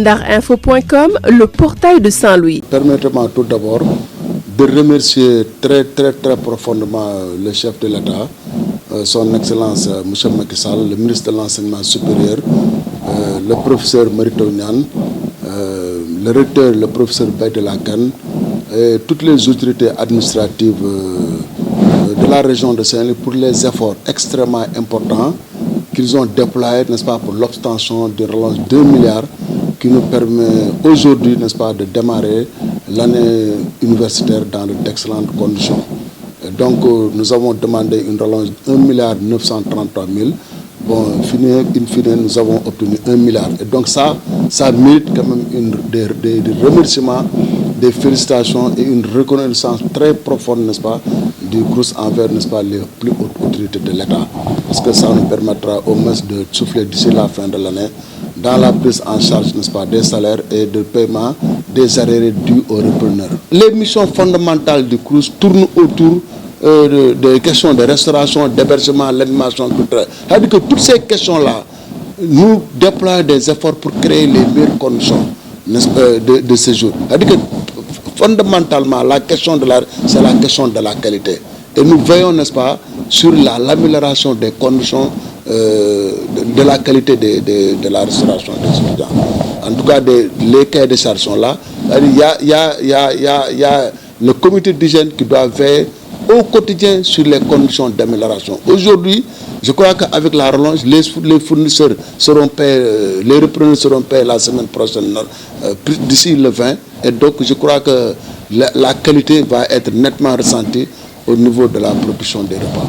Ndarinfo.com, le portail de Saint-Louis. Permettez-moi tout d'abord de remercier très profondément le chef de l'État, son Excellence M. Macky Sall, le ministre de l'Enseignement supérieur, le professeur Mary Teuw Niane, le recteur, le professeur Baïdel Kane, et toutes les autorités administratives de la région de Saint-Louis pour les efforts extrêmement importants qu'ils ont déployés, n'est-ce pas, pour l'obtention de relance 2 milliards qui nous permet aujourd'hui, n'est-ce pas, de démarrer l'année universitaire dans d'excellentes conditions. Et donc, nous avons demandé une relance de 1 milliard 933 000. Bon, in fine, nous avons obtenu 1 milliard. Et donc ça mérite quand même des remerciements, des félicitations et une reconnaissance très profonde, n'est-ce pas, du CROUS envers, n'est-ce pas, les plus hautes autorités de l'État. Parce que ça nous permettra au moins de souffler d'ici la fin de l'année dans la prise en charge, n'est-ce pas, des salaires et de paiement des arriérés dus aux repreneurs. Les missions fondamentales du CROUS tournent autour des questions de restauration, d'hébergement, l'animation culturelle. C'est-à-dire que toutes ces questions-là, nous déployons des efforts pour créer les meilleures conditions de séjour. C'est-à-dire que fondamentalement, c'est la question de la qualité. Et nous veillons, n'est-ce pas, sur l'amélioration des conditions de la qualité de la restauration des étudiants. En tout cas, les cahiers de charges sont là. Il y a le comité d'hygiène qui doit veiller au quotidien sur les conditions d'amélioration. Aujourd'hui, je crois qu'avec la relance, les fournisseurs seront payés, les repreneurs seront payés la semaine prochaine, d'ici le 20. Et donc, je crois que la qualité va être nettement ressentie au niveau de la production des repas.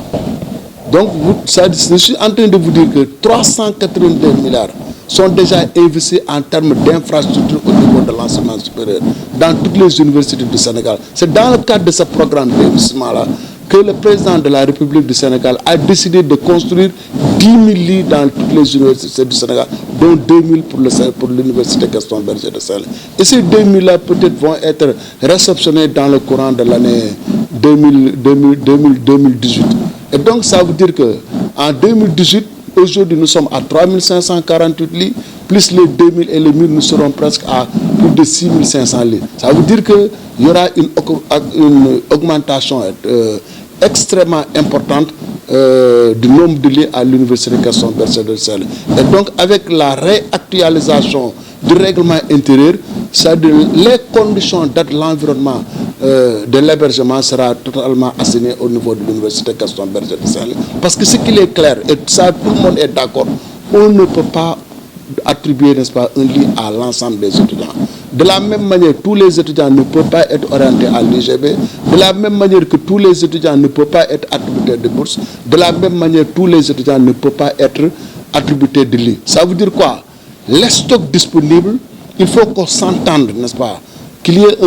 Donc, je suis en train de vous dire que 382 milliards sont déjà investis en termes d'infrastructures au niveau de l'enseignement supérieur dans toutes les universités du Sénégal. C'est dans le cadre de ce programme d'investissement-là que le président de la République du Sénégal a décidé de construire 10 000 lits dans toutes les universités du Sénégal, dont 2 000 pour l'université Gaston Berger de Saint-Louis. Et ces 2 000-là peut-être vont être réceptionnés dans le courant de l'année 2018. Et donc ça veut dire qu'en 2018, aujourd'hui, nous sommes à 3 548 lits, plus les 2000 et les 1000, nous serons presque à plus de 6 500 lits. Ça veut dire qu'il y aura une augmentation extrêmement importante du nombre de lits à l'université Gaston Berger de Saint-Louis. Et donc, avec la réactualisation du règlement intérieur, c'est-à-dire les conditions de l'environnement de l'hébergement sera totalement assigné au niveau de l'université Gaston Berger de Saint-Louis. Parce que ce qu'il est clair, et ça tout le monde est d'accord, on ne peut pas attribuer, n'est-ce pas, un lit à l'ensemble des étudiants. De la même manière, tous les étudiants ne peuvent pas être orientés à l'IGB. De la même manière que tous les étudiants ne peuvent pas être attribués de bourse. De la même manière, tous les étudiants ne peuvent pas être attribués de lit. Ça veut dire quoi? Les stocks disponibles, il faut qu'on s'entende, n'est-ce pas, qu'il y ait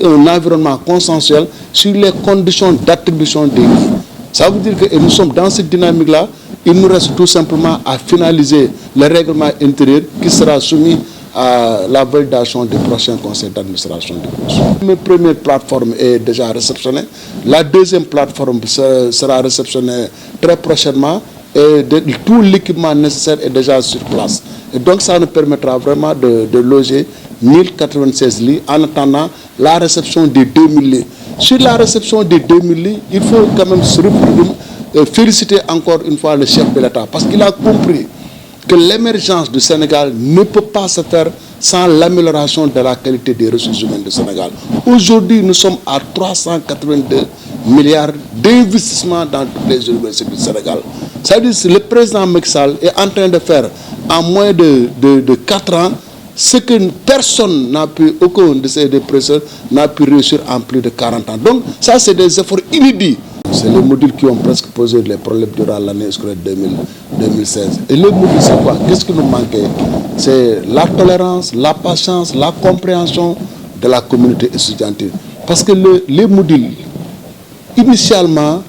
un environnement consensuel sur les conditions d'attribution des lits. Ça veut dire que nous sommes dans cette dynamique-là. Il nous reste tout simplement à finaliser le règlement intérieur qui sera soumis à la validation du prochain conseil d'administration du CROUS. La première plateforme est déjà réceptionnée. La deuxième plateforme sera réceptionnée très prochainement et tout l'équipement nécessaire est déjà sur place. Et donc ça nous permettra vraiment de loger 1096 lits en attendant la réception des 2000 lits. Sur la réception des 2000 lits, il faut quand même féliciter encore une fois le chef de l'État parce qu'il a compris que l'émergence du Sénégal ne peut pas se faire sans l'amélioration de la qualité des ressources humaines du Sénégal. Aujourd'hui, nous sommes à 382 milliards d'investissements dans toutes les universités du Sénégal. C'est-à-dire que le président Macky Sall est en train de faire en moins de 4 ans ce que personne n'a pu, aucun de ces professeurs n'a pu réussir en plus de 40 ans. Donc ça, c'est des efforts inédits. C'est les modules qui ont presque posé les problèmes durant l'année scolaire 2016. Et les modules, c'est quoi? Qu'est-ce qui nous manquait? C'est la tolérance, la patience, la compréhension de la communauté étudiantine. Parce que les modules, initialement,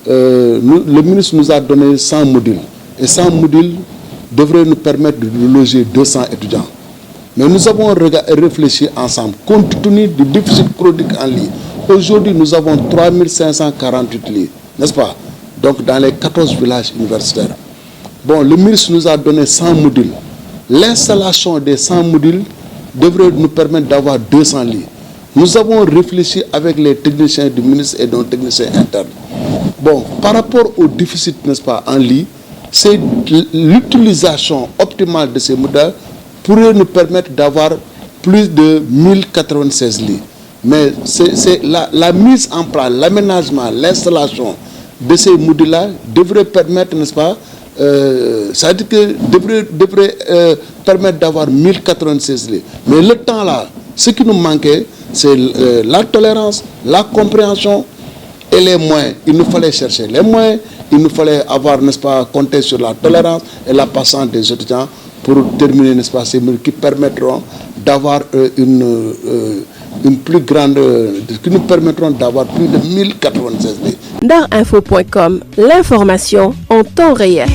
le ministre nous a donné 100 modules. Et 100 modules devraient nous permettre de loger 200 étudiants. Mais nous avons réfléchi ensemble, compte tenu du déficit chronique en lits. Aujourd'hui, nous avons 3548 lits, n'est-ce pas? Donc, dans les 14 villages universitaires. Bon, le ministre nous a donné 100 modules. l'installation des 100 modules devrait nous permettre d'avoir 200 lits. Nous avons réfléchi avec les techniciens du ministre et nos techniciens internes. Bon, par rapport au déficit, n'est-ce pas, en lits, c'est l'utilisation optimale de ces modules pourrait nous permettre d'avoir plus de 1096 lits. Mais c'est la mise en place, l'aménagement, l'installation de ces modules-là devrait permettre, n'est-ce pas, ça veut dire que devrait permettre d'avoir 1096 lits. Mais le temps là, ce qui nous manquait, c'est la tolérance, la compréhension et les moyens. Il nous fallait chercher les moyens, il nous fallait avoir, n'est-ce pas, compter sur la tolérance et la patience des étudiants pour terminer, n'est-ce pas, ces mesures qui permettront d'avoir une plus grande, qui nous permettront d'avoir plus de 1096 lits. Darinfo.com, l'information en temps réel.